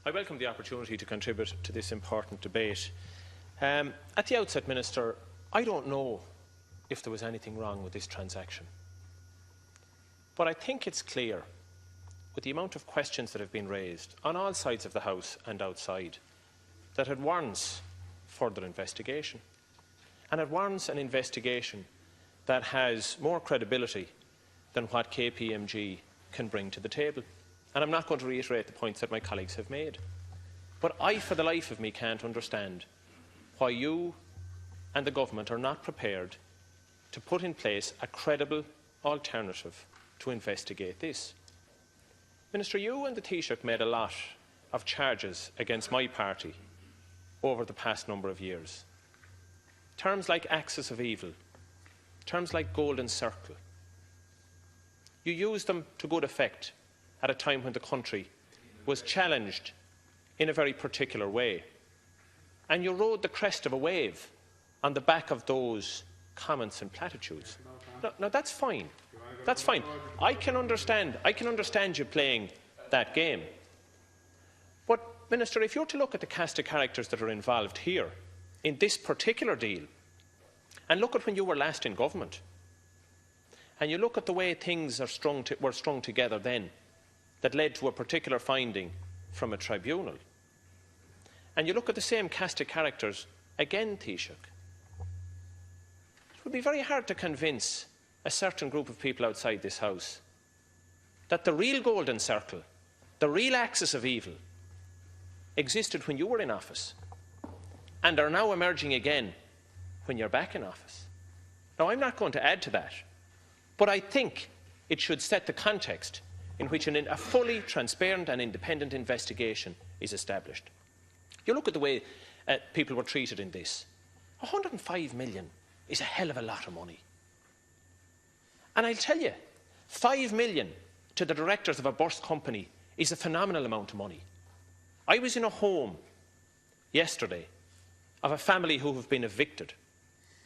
I welcome the opportunity to contribute to this important debate. At the outset, Minister, I don't know if there was anything wrong with this transaction. But I think it's clear, with the amount of questions that have been raised on all sides of the House and outside, that it warrants further investigation. And it warrants an investigation that has more credibility than what KPMG can bring to the table. And I'm not going to reiterate the points that my colleagues have made. But I, for the life of me, can't understand why you and the government are not prepared to put in place a credible alternative to investigate this. Minister, you and the Taoiseach made a lot of charges against my party over the past number of years. Terms like axis of evil, terms like golden circle. You used them to good effect at a time when the country was challenged in a very particular way. And you rode the crest of a wave on the back of those comments and platitudes. No, that's fine. That's fine. I can understand you playing that game. But, Minister, if you're to look at the cast of characters that are involved here, in this particular deal, and look at when you were last in government, and you look at the way things were strung together then, that led to a particular finding from a tribunal, and you look at the same cast of characters again, Taoiseach, it would be very hard to convince a certain group of people outside this House that the real golden circle, the real axis of evil, existed when you were in office and are now emerging again when you're back in office. Now, I'm not going to add to that, but I think it should set the context in which a fully transparent and independent investigation is established. You look at the way people were treated in this. 105 million is a hell of a lot of money. And I'll tell you, 5 million to the directors of a burst company is a phenomenal amount of money. I was in a home yesterday of a family who have been evicted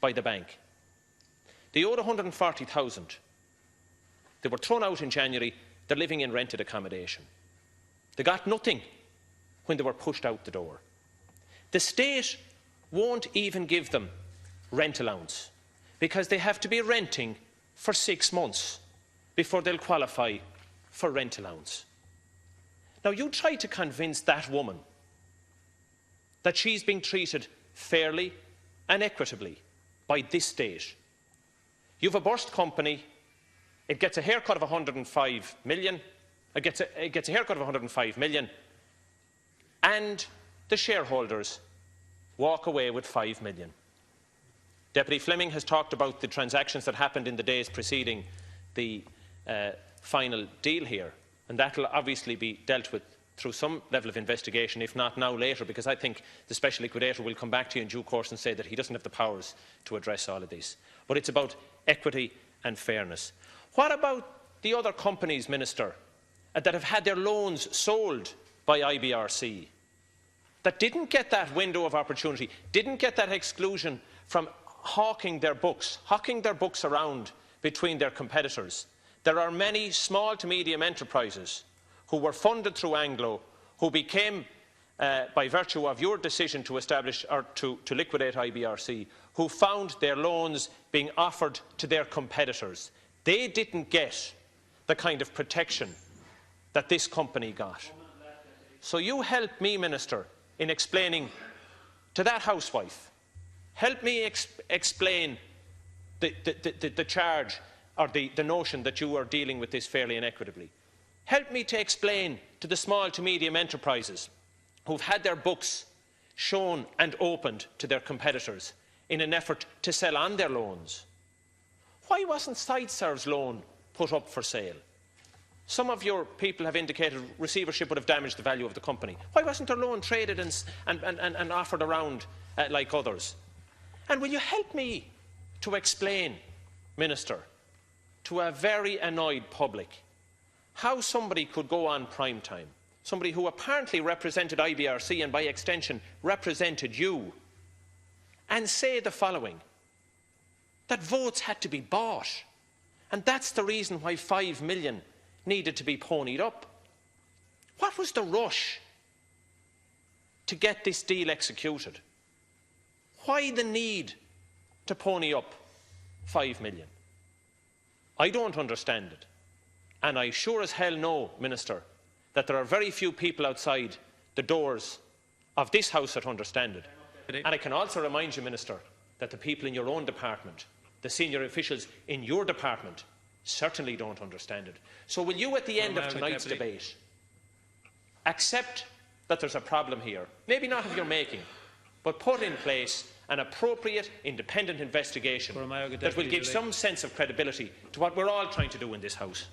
by the bank. They owed 140,000. They were thrown out in January. They're living in rented accommodation. They got nothing when they were pushed out the door. The state won't even give them rent allowance because they have to be renting for 6 months before they'll qualify for rent allowance. Now, you try to convince that woman that she's being treated fairly and equitably by this state. You have a burst company. It gets a haircut of 105 million. It gets a haircut of 105 million, and the shareholders walk away with 5 million. Deputy Fleming has talked about the transactions that happened in the days preceding the final deal here, and that will obviously be dealt with through some level of investigation, if not now, later, because I think the Special Liquidator will come back to you in due course and say that he doesn't have the powers to address all of this. But it's about equity and fairness. What about the other companies, Minister, that have had their loans sold by IBRC, that didn't get that window of opportunity, didn't get that exclusion from hawking their books around between their competitors? There are many small to medium enterprises who were funded through Anglo, who became, by virtue of your decision to establish or to liquidate IBRC, who found their loans being offered to their competitors. They didn't get the kind of protection that this company got. So you help me, Minister, in explaining to that housewife, help me explain the charge or the notion that you are dealing with this fairly and equitably. Help me to explain to the small to medium enterprises who've had their books shown and opened to their competitors in an effort to sell on their loans. Why wasn't Siteserv's loan put up for sale? Some of your people have indicated receivership would have damaged the value of the company. Why wasn't their loan traded and offered around like others? And will you help me to explain, Minister, to a very annoyed public, how somebody could go on prime time, somebody who apparently represented IBRC and by extension represented you, and say the following, that votes had to be bought, and that's the reason why 5 million needed to be ponied up. What was the rush to get this deal executed? Why the need to pony up 5 million? I don't understand it. And I sure as hell know, Minister, that there are very few people outside the doors of this House that understand it. And I can also remind you, Minister, that the people in your own department, the senior officials in your department, certainly don't understand it. So will you, at the end of tonight's debate, accept that there's a problem here, maybe not of your making, but put in place an appropriate independent investigation that will give some sense of credibility to what we're all trying to do in this House?